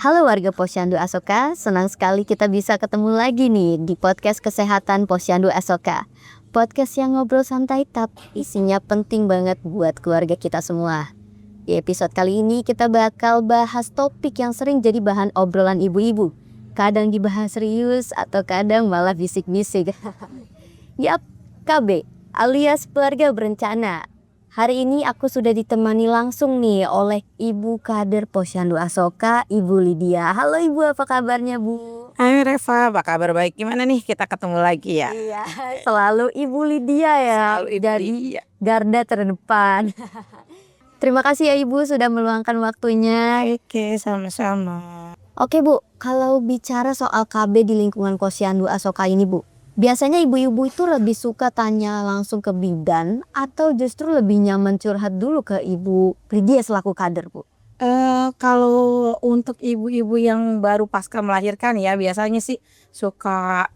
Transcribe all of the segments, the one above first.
Halo warga Posyandu Asoka, senang sekali kita bisa ketemu lagi nih di podcast kesehatan Posyandu Asoka. Podcast yang ngobrol santai tapi isinya penting banget buat keluarga kita semua. Di episode kali ini kita bakal bahas topik yang sering jadi bahan obrolan ibu-ibu. Kadang dibahas serius atau kadang malah bisik-bisik. Yap, KB alias keluarga berencana. Hari ini aku sudah ditemani langsung nih oleh Ibu Kader Posyandu Asoka, Ibu Lydia. Halo Ibu, apa kabarnya Bu? Hai Reva, apa kabar baik? Gimana nih kita ketemu lagi ya? Iya, selalu Ibu Lydia ya, Selalu Ibu dari Lydia. garda terdepan. Terima kasih ya Ibu sudah meluangkan waktunya. Oke, sama-sama. Oke Bu, kalau bicara soal KB di lingkungan Posyandu Asoka ini Bu, biasanya ibu-ibu itu lebih suka tanya langsung ke bidan atau justru lebih nyaman curhat dulu ke Ibu Lydia selaku kader Bu? Kalau untuk ibu-ibu yang baru pasca melahirkan ya biasanya sih suka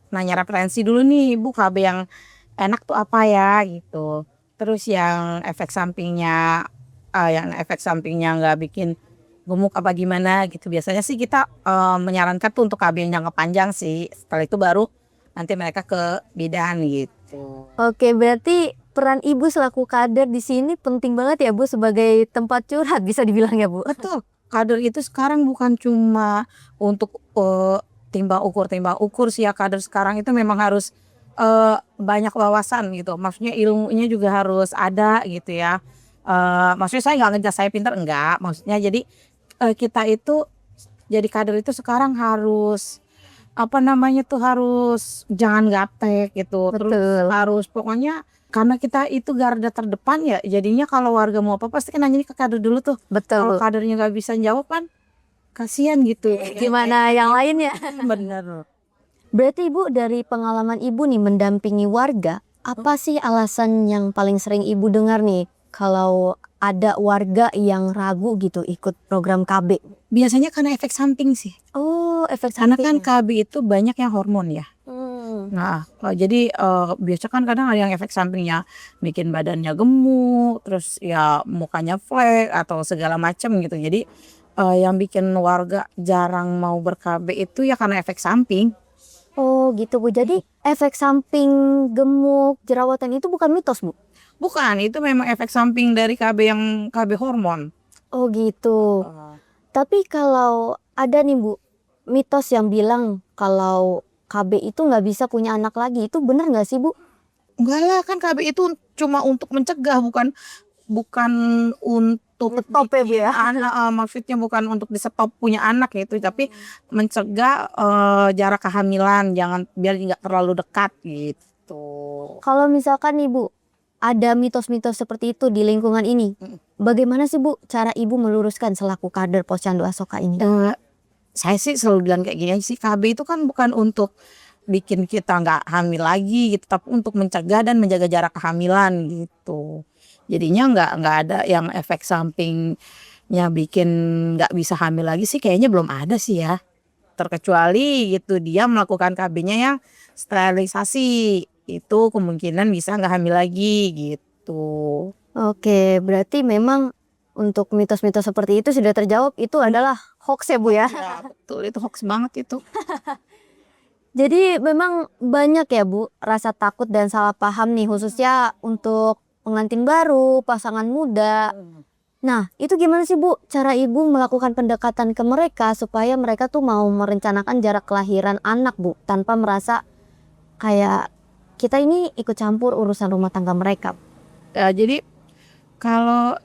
nanya referensi dulu nih, Bu, KB yang enak tuh apa ya gitu. Terus yang efek sampingnya nggak bikin gemuk apa gimana gitu. Biasanya sih kita menyarankan tuh untuk KB yang jangka panjang sih. Setelah itu baru nanti mereka ke bidan gitu. Oke, berarti peran Ibu selaku kader di sini penting banget ya Bu sebagai tempat curhat bisa dibilang ya Bu? Betul, kader itu sekarang bukan cuma untuk timbang ukur sih ya. Kader sekarang itu memang harus banyak wawasan gitu. Maksudnya ilmunya juga harus ada gitu ya. Maksudnya saya nggak ngejas saya pintar, enggak. Maksudnya jadi kita itu jadi kader itu sekarang harus apa namanya tuh, harus jangan gaptek gitu. Terus Betul. harus pokoknya karena kita itu garda terdepan ya, jadinya kalau warga mau apa pasti kan nanya ke kader dulu tuh. Betul Kalau Bu. kadernya nggak bisa jawab kan kasihan gitu. Gimana yang lainnya? Bener. Berarti Ibu dari pengalaman Ibu nih mendampingi warga, apa sih alasan yang paling sering Ibu dengar nih kalau ada warga yang ragu gitu ikut program KB? Biasanya karena efek samping sih. Oh, efek Karena kan samping. KB itu banyak yang hormon ya. Nah, jadi biasa kan kadang ada yang efek sampingnya bikin badannya gemuk, terus ya mukanya flek atau segala macam gitu. Jadi yang bikin warga jarang mau ber-KB itu ya karena efek samping. Oh gitu Bu, jadi efek samping gemuk, jerawatan itu bukan mitos Bu? Bukan, itu memang efek samping dari KB yang KB hormon. Oh gitu. Tapi kalau ada nih Bu, mitos yang bilang kalau KB itu nggak bisa punya anak lagi, itu benar nggak sih Bu? Enggak lah, kan KB itu cuma untuk mencegah, bukan bukan untuk Stop ya Bu ya? anak, maksudnya bukan untuk di-stop punya anak gitu, tapi mencegah jarak kehamilan, jangan biar nggak terlalu dekat gitu. Kalau misalkan nih Bu, ada mitos-mitos seperti itu di lingkungan ini, bagaimana sih Bu cara Ibu meluruskan selaku kader Posyandu Asoka ini? Saya sih selalu bilang kayak gini aja sih, KB itu kan bukan untuk bikin kita nggak hamil lagi gitu, tapi untuk mencegah dan menjaga jarak kehamilan gitu. Jadinya nggak ada yang efek sampingnya bikin nggak bisa hamil lagi sih, kayaknya belum ada sih ya. Terkecuali gitu dia melakukan KB-nya yang sterilisasi, itu kemungkinan bisa nggak hamil lagi gitu. Oke, berarti memang untuk mitos-mitos seperti itu sudah terjawab, itu adalah hoax ya Bu ya? Ya betul, itu hoax banget itu. Jadi memang banyak ya Bu rasa takut dan salah paham nih khususnya untuk pengantin baru, pasangan muda. Nah itu gimana sih Bu cara Ibu melakukan pendekatan ke mereka supaya mereka tuh mau merencanakan jarak kelahiran anak Bu tanpa merasa kayak kita ini ikut campur urusan rumah tangga mereka? Jadi kalau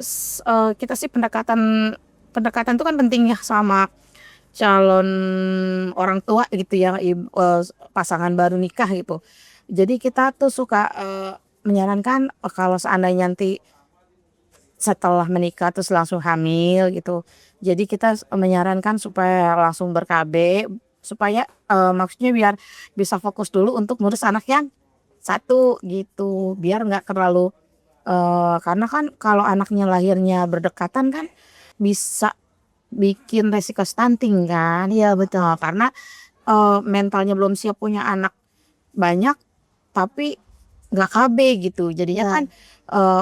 kita sih pendekatan itu kan penting ya sama calon orang tua gitu ya, pasangan baru nikah gitu. Jadi kita tuh suka menyarankan kalau seandainya nanti setelah menikah terus langsung hamil gitu. Jadi kita menyarankan supaya langsung ber-KB supaya maksudnya biar bisa fokus dulu untuk ngurus anak yang satu gitu. Biar nggak terlalu karena kan kalau anaknya lahirnya berdekatan kan bisa bikin resiko stunting kan. Iya betul. Karena mentalnya belum siap punya anak banyak, tapi nggak KB gitu. Jadinya Ya. kan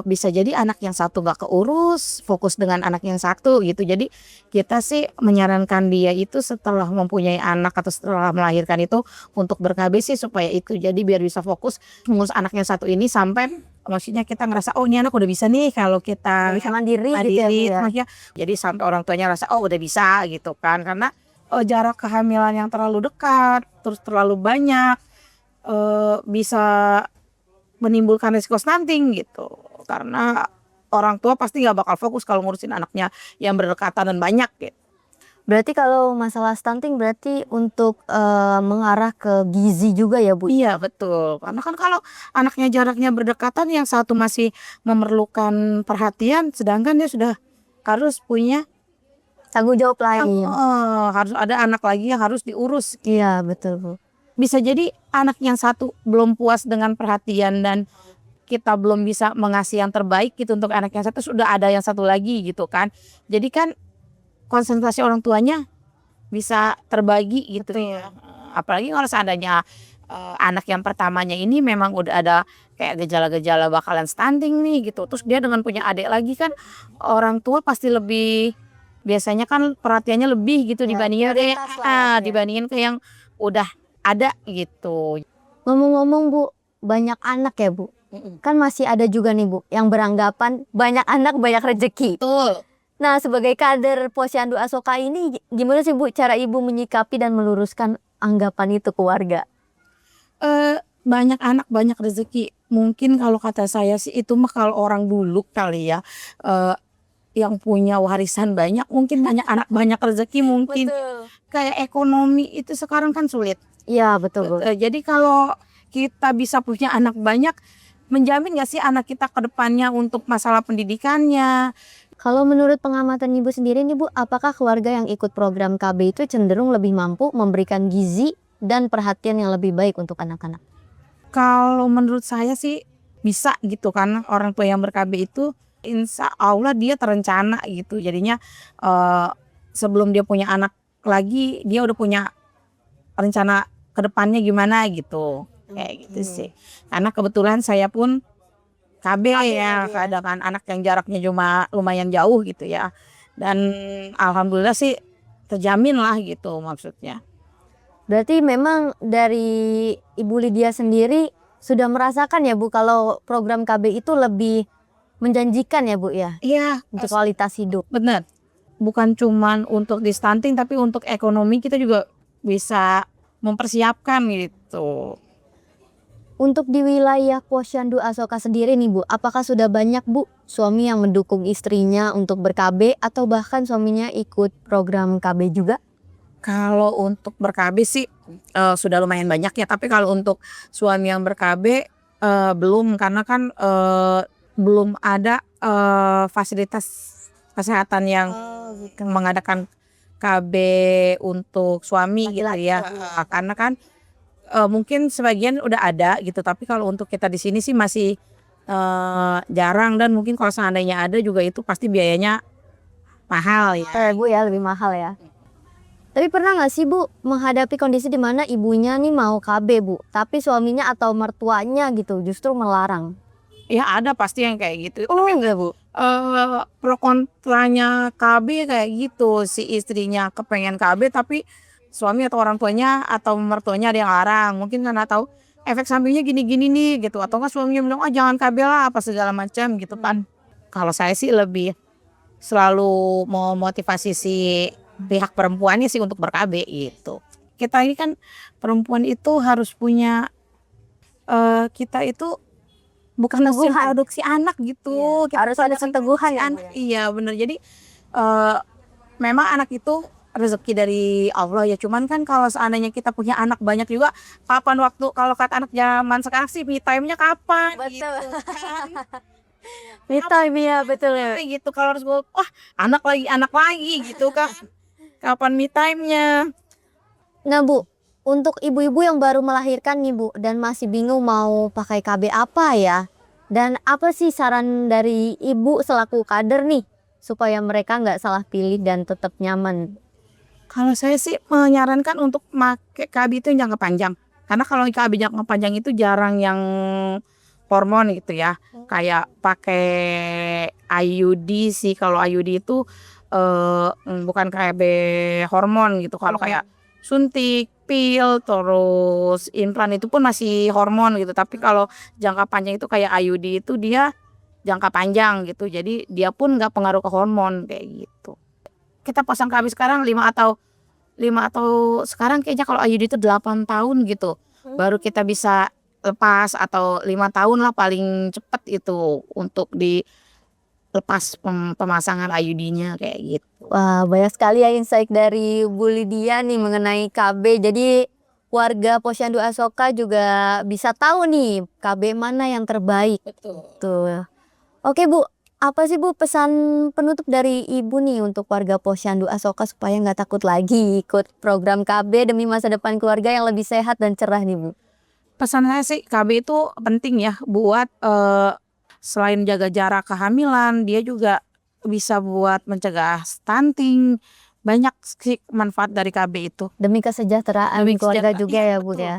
bisa jadi anak yang satu nggak keurus, fokus dengan anak yang satu gitu. Jadi kita sih menyarankan dia itu setelah mempunyai anak atau setelah melahirkan itu untuk ber-KB sih supaya itu jadi biar bisa fokus mengurus anak yang satu ini sampai maksudnya kita ngerasa oh ini anak udah bisa nih kalau kita Bisa mandiri gitu ya, Bu, mandiri ya. maksudnya jadi sampai orang tuanya rasa oh udah bisa gitu kan karena jarak kehamilan yang terlalu dekat terus terlalu banyak bisa menimbulkan risiko stunting gitu karena orang tua pasti nggak bakal fokus kalau ngurusin anaknya yang berdekatan dan banyak gitu. Berarti kalau masalah stunting berarti untuk mengarah ke gizi juga ya, Bu? Iya betul karena kan kalau anaknya jaraknya berdekatan yang satu masih memerlukan perhatian sedangkan dia sudah harus punya Tanggung jawab lain. harus ada anak lagi yang harus diurus. Iya, betul, Bu. Bisa jadi anak yang satu belum puas dengan perhatian dan kita belum bisa mengasih yang terbaik gitu untuk anak yang satu sudah ada yang satu lagi gitu kan. Jadi kan konsentrasi orang tuanya bisa terbagi gitu ya. Apalagi kalau seandainya anak yang pertamanya ini memang udah ada kayak gejala-gejala bakalan stunting nih gitu. Terus dia dengan punya adik lagi kan orang tua pasti lebih biasanya kan perhatiannya lebih gitu Ya, dibandingin prioritas lah ya, Bu, ya. dibandingin ke yang udah ada gitu. Ngomong-ngomong, Bu, banyak anak ya, Bu? Kan masih ada juga nih, Bu, yang beranggapan banyak anak banyak rezeki. Betul. Nah, sebagai kader Posyandu Asoka ini gimana sih, Bu, cara Ibu menyikapi dan meluruskan anggapan itu ke warga? Banyak anak banyak rezeki. Mungkin kalau kata saya sih itu mah kalau orang dulu kali ya, yang punya warisan banyak mungkin banyak anak banyak rezeki mungkin. Kayak ekonomi itu sekarang kan sulit. Iya, betul, Bu. Jadi kalau kita bisa punya anak banyak, menjamin gak sih anak kita ke depannya untuk masalah pendidikannya? Kalau menurut pengamatan Ibu sendiri nih, Bu, apakah keluarga yang ikut program KB itu cenderung lebih mampu memberikan gizi dan perhatian yang lebih baik untuk anak-anak? Kalau menurut saya sih bisa gitu kan orang tua yang ber-KB itu insya Allah dia terencana gitu jadinya sebelum dia punya anak lagi dia udah punya rencana ke depannya gimana gitu kayak gitu sih karena kebetulan saya pun KB ya keadaan anak yang jaraknya cuma lumayan jauh gitu ya dan alhamdulillah sih terjamin lah gitu maksudnya. Berarti memang dari Ibu Lydia sendiri sudah merasakan ya, Bu, kalau program KB itu lebih menjanjikan ya, Bu, ya, Iya untuk kualitas hidup. bener. Bukan cuman untuk di stunting tapi untuk ekonomi kita juga bisa mempersiapkan gitu. Untuk di wilayah Posyandu Asoka sendiri nih, Bu, apakah sudah banyak, Bu, suami yang mendukung istrinya untuk ber-KB atau bahkan suaminya ikut program KB juga? Kalau untuk ber-KB sih sudah lumayan banyak ya tapi kalau untuk suami yang ber-KB belum karena kan belum ada fasilitas kesehatan yang mengadakan KB untuk suami gitu ya karena kan mungkin sebagian udah ada gitu tapi kalau untuk kita di sini sih masih jarang dan mungkin kalau seandainya ada juga itu pasti biayanya mahal ya. Bu, ya, lebih mahal ya. Tapi pernah nggak sih, Bu, menghadapi kondisi di mana ibunya nih mau KB, Bu, tapi suaminya atau mertuanya gitu justru melarang? Ya ada pasti yang kayak gitu. Oh, enggak, Bu? Pro kontranya KB kayak gitu si istrinya kepengen KB tapi suami atau orang tuanya atau mertuanya ada yang larang mungkin karena tahu efek sampingnya gini-gini nih gitu atau enggak suaminya bilang ah jangan KB lah apa segala macam gitu kan. Kalau saya sih lebih selalu memotivasi si pihak perempuannya sih untuk ber-KB gitu. Kita ini kan perempuan itu harus punya kita itu bukan mesin produksi anak gitu. Kita harus ada keteguhan ya, Bu, ya? Iya bener jadi memang anak itu rezeki dari Allah ya cuman kan kalau seandainya kita punya anak banyak juga kapan waktu kalau kata anak zaman sekarang sih me time-nya kapan Betul. gitu kan. Me time ya, betul ya. Gitu kalau harus wah anak lagi gitu kan kapan me time-nya. Nah, Bu, untuk ibu-ibu yang baru melahirkan nih, Bu, dan masih bingung mau pakai KB apa ya? Dan apa sih saran dari Ibu selaku kader nih supaya mereka nggak salah pilih dan tetap nyaman? Kalau saya sih menyarankan untuk pakai KB itu yang jangka panjang karena kalau KB jangka panjang itu jarang yang hormon gitu ya. Kayak pakai IUD sih, kalau IUD itu bukan KB hormon gitu. Kalau kayak suntik, pil, terus implan itu pun masih hormon gitu. Tapi kalau jangka panjang itu kayak IUD itu dia jangka panjang gitu. Jadi dia pun nggak pengaruh ke hormon kayak gitu. Kita pasang KB sekarang 5 atau sekarang kayaknya kalau IUD itu 8 tahun gitu. Baru kita bisa lepas, atau 5 tahun lah paling cepet itu untuk dilepas pemasangan IUD-nya kayak gitu. Wah, banyak sekali ya insight dari Bu Lydia nih mengenai KB. Jadi warga Posyandu Asoka juga bisa tahu nih KB mana yang terbaik. Betul. Tuh. Oke Bu, apa sih Bu pesan penutup dari Ibu nih untuk warga Posyandu Asoka supaya nggak takut lagi ikut program KB demi masa depan keluarga yang lebih sehat dan cerah nih Bu? Pesan saya sih KB itu penting ya buat selain jaga jarak kehamilan, dia juga bisa buat mencegah stunting. Banyak sih manfaat dari KB itu. Demi kesejahteraan Demi keluarga kesejahteraan. juga Iya, ya Bu betul. ya.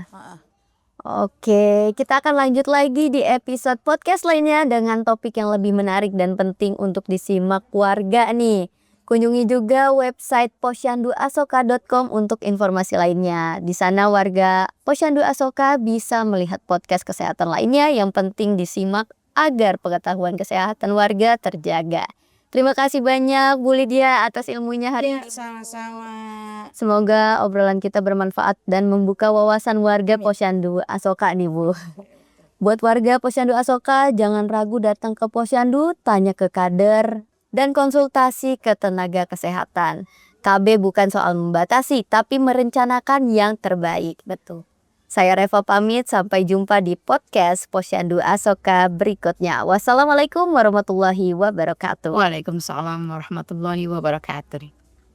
Oke, kita akan lanjut lagi di episode podcast lainnya dengan topik yang lebih menarik dan penting untuk disimak warga nih. Kunjungi juga website posyanduasoka.com untuk informasi lainnya. Di sana warga Posyandu Asoka bisa melihat podcast kesehatan lainnya yang penting disimak agar pengetahuan kesehatan warga terjaga. Terima kasih banyak Bu Lydia atas ilmunya hari ini. Sama-sama. Semoga obrolan kita bermanfaat dan membuka wawasan warga Posyandu Asoka nih Bu. Buat warga Posyandu Asoka, jangan ragu datang ke Posyandu, tanya ke kader, dan konsultasi ke tenaga kesehatan. KB bukan soal membatasi, tapi merencanakan yang terbaik. Betul. Saya Reva pamit, sampai jumpa di podcast Posyandu Asoka berikutnya. Wassalamualaikum warahmatullahi wabarakatuh. Waalaikumsalam warahmatullahi wabarakatuh.